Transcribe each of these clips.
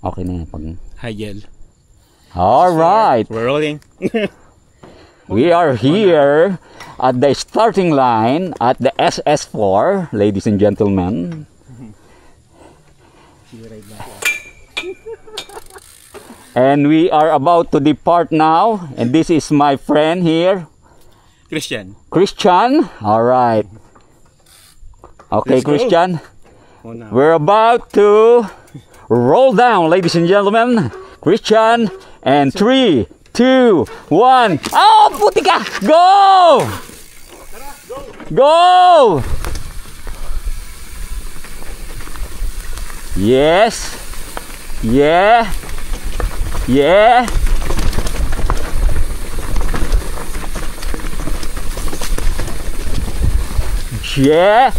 Okay na yan. Pag... Hi, Jel. Alright. We're rolling. We are here at the starting line at the SS4, ladies and gentlemen. And we are about to depart now. And this is my friend here, Christian. Christian. Alright. Okay, Let's go. Christian. Oh, no. We're about to roll down, ladies and gentlemen. Christian, and 3, 2, 1. Oh, puti ka! Go! Go! Yes. Yeah. Yeah. Yeah.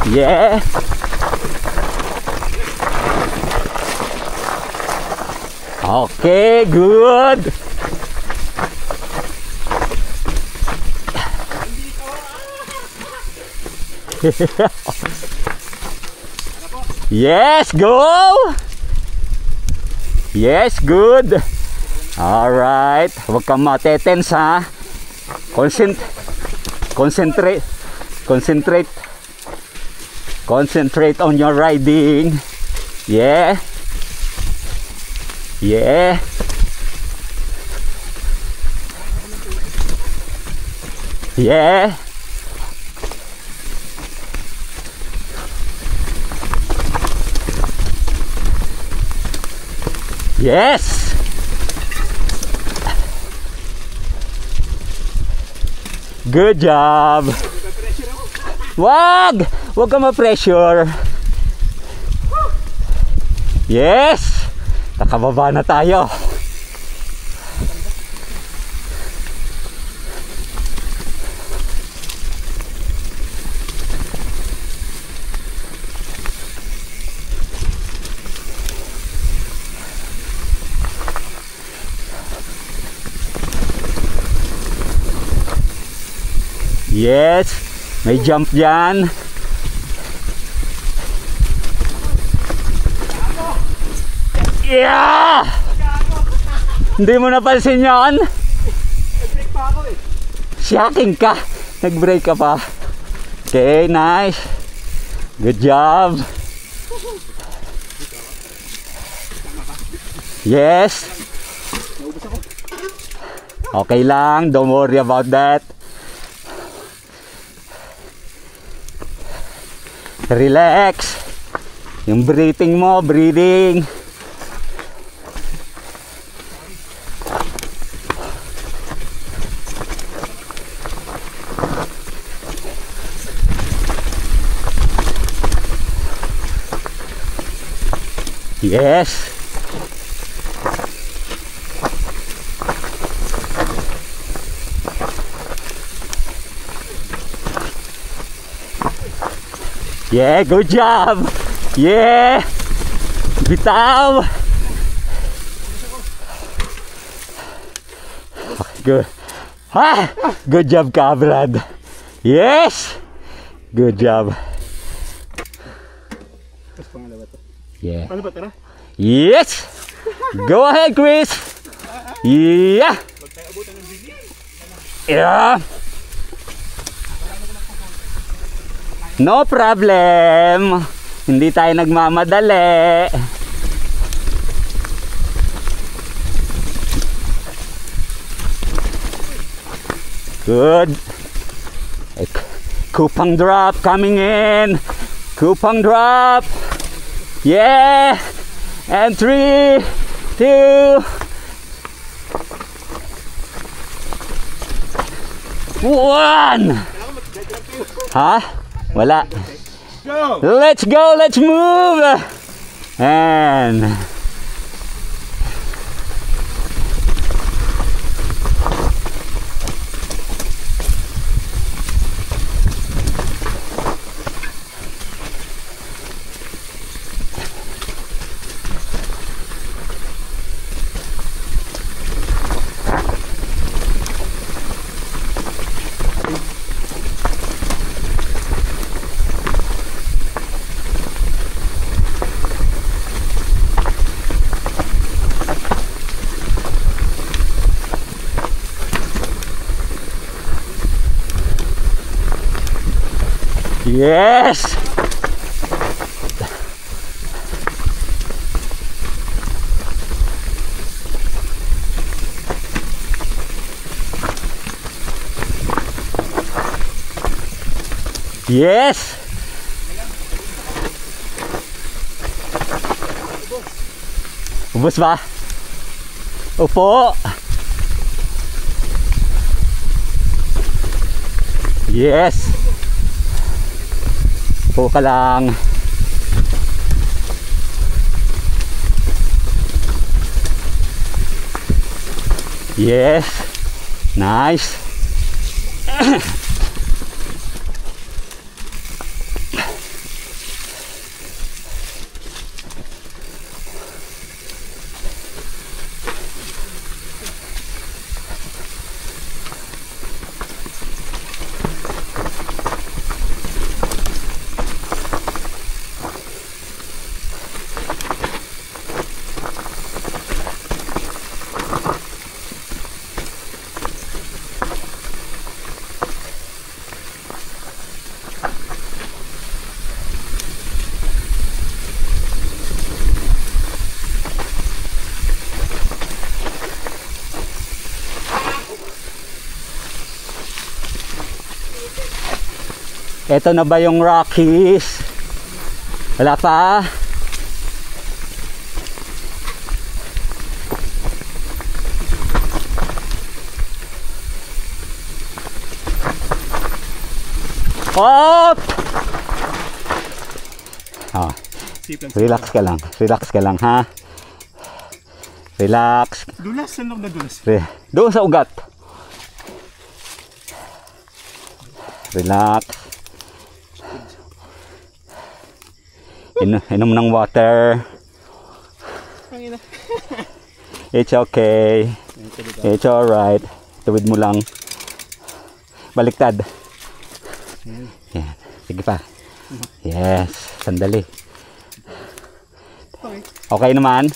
Yeah. Okay, good. Yes, go. Yes, good. All right. Huwag kang matetense, ha. Concentrate. Concentrate on your riding. Yeah. Yeah. Yeah. Yes. Good job. Wag ka ma-pressure. Yes. Nakababa na tayo. Yes, may jump dyan. Yeah! Hindi mo napansin yan? Nag-break pa ako eh. Shocking ka. Nag-break ka pa. Okay, nice. Good job. Yes. Okay lang. Don't worry about that. Relax. Yung breathing mo, breathing. Yes. Yeah, good job. Yeah. Bitaw. Okay, good. Ha! Good job, Brad. Yes. Good job. Tapos pangalawa to. Yeah. Ano ba, tara? Yes. Go ahead, Chris. Yeah. Huwag tayo abutan ng bigay. Yeah. No problem. Hindi tayo nagmamadali. Good. Kupang drop coming in. Kupang drop. Yeah. And 3, 2, 1. Ha? Wala. Go! Let's go, let's move. And Yes! Yes! Ubus ba? Opo! Yes! Upo ka lang. Yes! Nice! Ito na ba yung Rockies? Wala pa? Op! Oh, relax ka lang. Relax ka lang, ha? Relax. Dulas, saan ako nadulas? Doon sa ugat. Relax. Inom ng water. It's okay. It's alright. Tuwid mo lang. Baliktad. Yan. Sige pa. Yes. Sandali. Okay naman.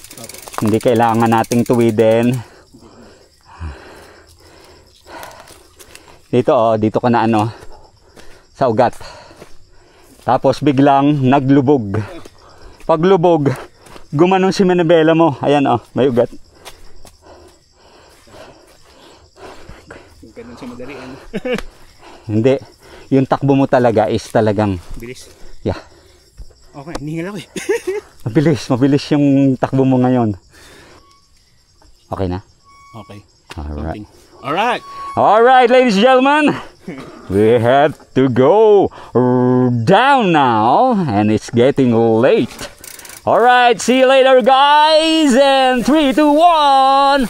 Hindi kailangan nating tuwidin. Dito dito ka na sa ugat. Tapos biglang naglubog. Paglubog, gumanon si manibela mo. Ayan may ugat. Ganun siya madalian. Hindi. Yung takbo mo talaga is talagang Bilis. yeah. Okay, hinihil ako eh. Mabilis yung takbo mo ngayon. Okay na? Okay. Alright. Alright. Alright, ladies and gentlemen. We have to go down now, and it's getting late. Alright, see you later, guys. And 3, 2, 1.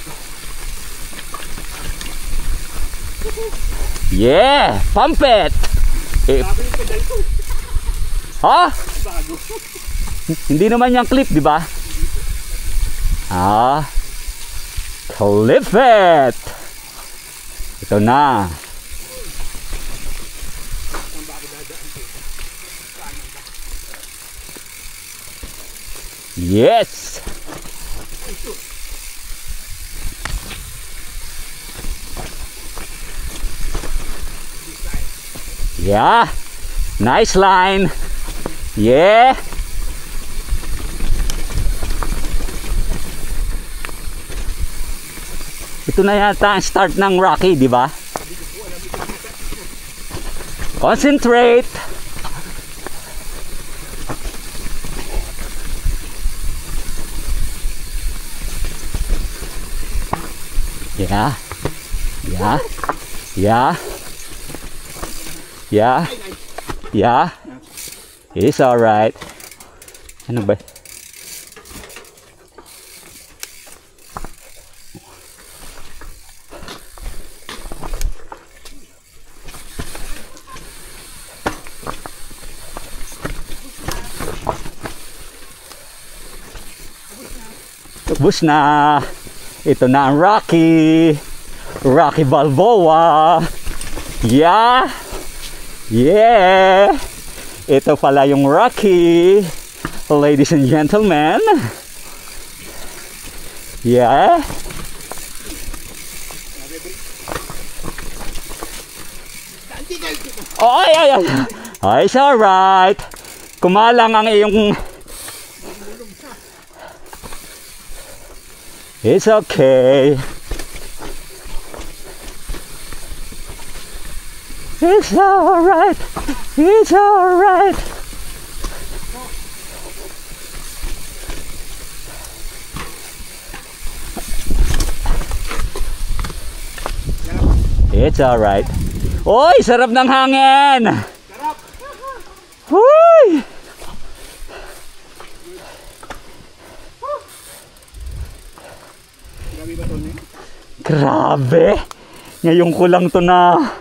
Yeah, pump it. Ha? Hindi naman yung clip, di ba? Clip it. Ito na. Yes. Yeah. Nice line. Yeah. Ito na yata ang start ng Rocky, di ba? Concentrate. Yeah. Yeah. Yeah. Yeah. Yeah. It's alright. Ano ba? Bus na. Ito na ang Rocky Balboa. Yeah. Yeah. Ito pala yung Rocky, ladies and gentlemen. Yeah. Oh, ay. Oh, it's alright. Kumalang ang iyong... It's okay. It's alright. It's alright. It's alright. Oy, sarap ng hangin. Sarap! Huy! Grabe ba ito niya? Grabe. Ngayon ko lang to na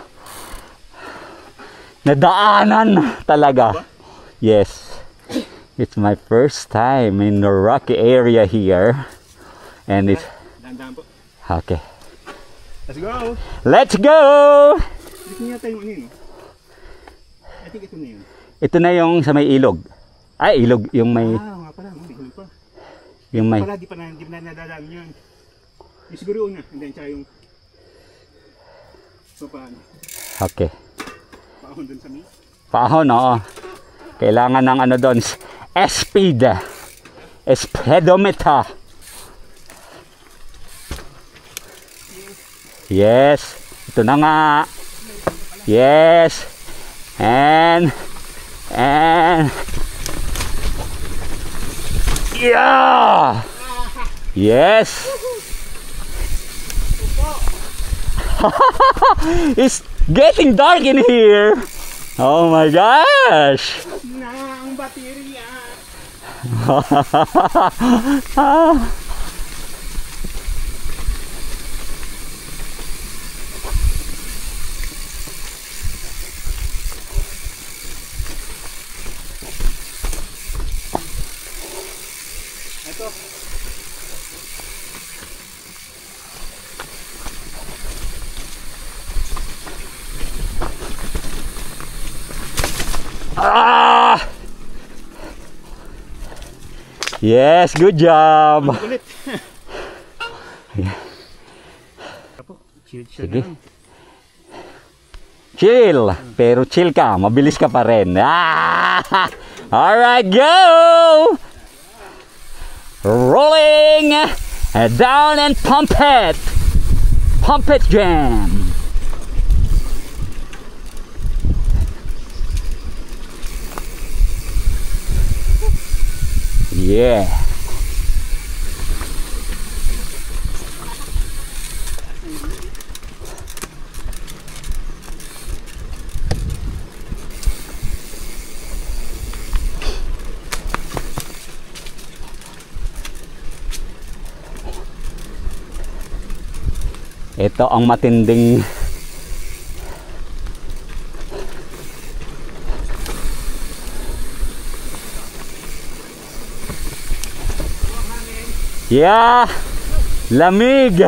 nadaanan talaga. Yes. It's my first time in the rocky area here. And it's... Dahan-dahan po. Okay. Let's go! Let's go! Ito niya tayo ano yun. I think ito na yun. Ito na yung sa may ilog. Ay, ilog. Yung may... Nga pala. Hindi ko pa. Yung may... Pala, di pa nadadaan yun. Yung siguro una. And then, tsaka yung... So, paano? Okay. Paahon dun sa mi? Paahon, oo. Kailangan ng ano doon. Speed. Speedometer. Yes. Ito na nga. Yes. And yeah. Yes. It's getting dark in here. Oh my gosh. Na ang baterya. Ito. Ah! Yes, good job. Ulit. Chill Sige. Chill, pero chill ka, mabilis ka pa rin. Ah! All right, go. Rolling down and pump it. Pump it, jam. Yeah. Ito ang matinding yeah, lamig.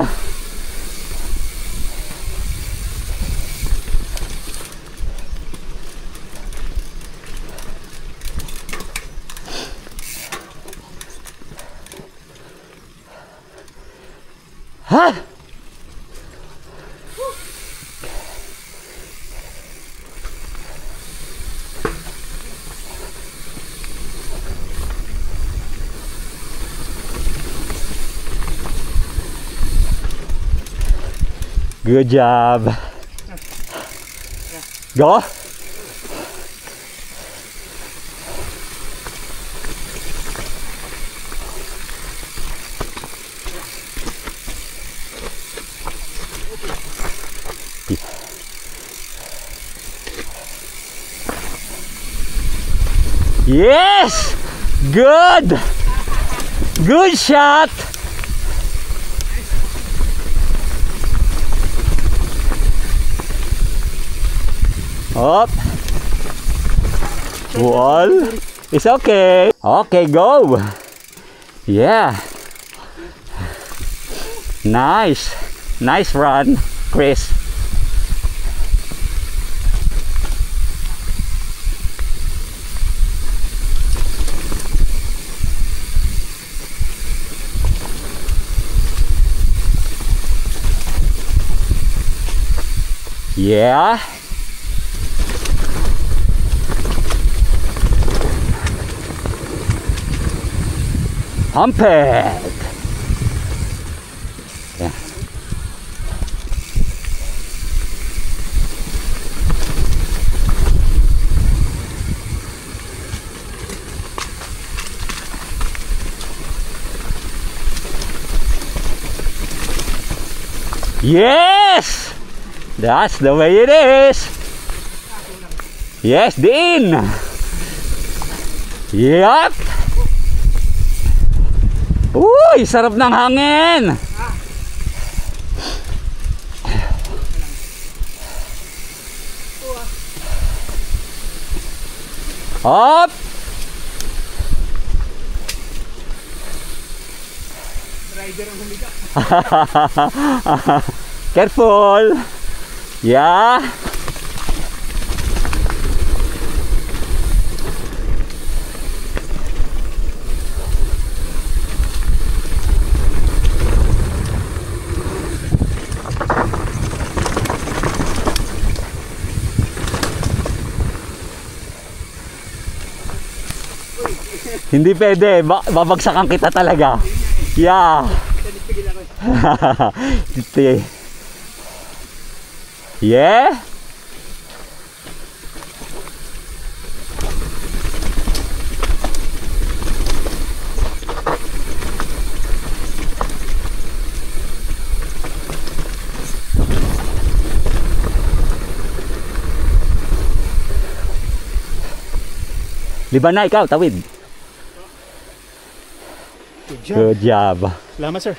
Ha? Good job. Go. Yes! Good! Good shot! Up. Wall. It's okay. Okay, go. Yeah. Nice. Nice run, Chris. Yeah. Humped. Yeah. Yes! That's the way it is. Yes, Dean. Yup. Uy, sarap ng hangin. Up. Rider ang humiga. Careful. Yeah. Hindi pwede, babagsakan kita talaga. Yeah. Nagpigil ako. Yeah. Liban na ikaw, tawid. Good job. Good job. Salamat, sir.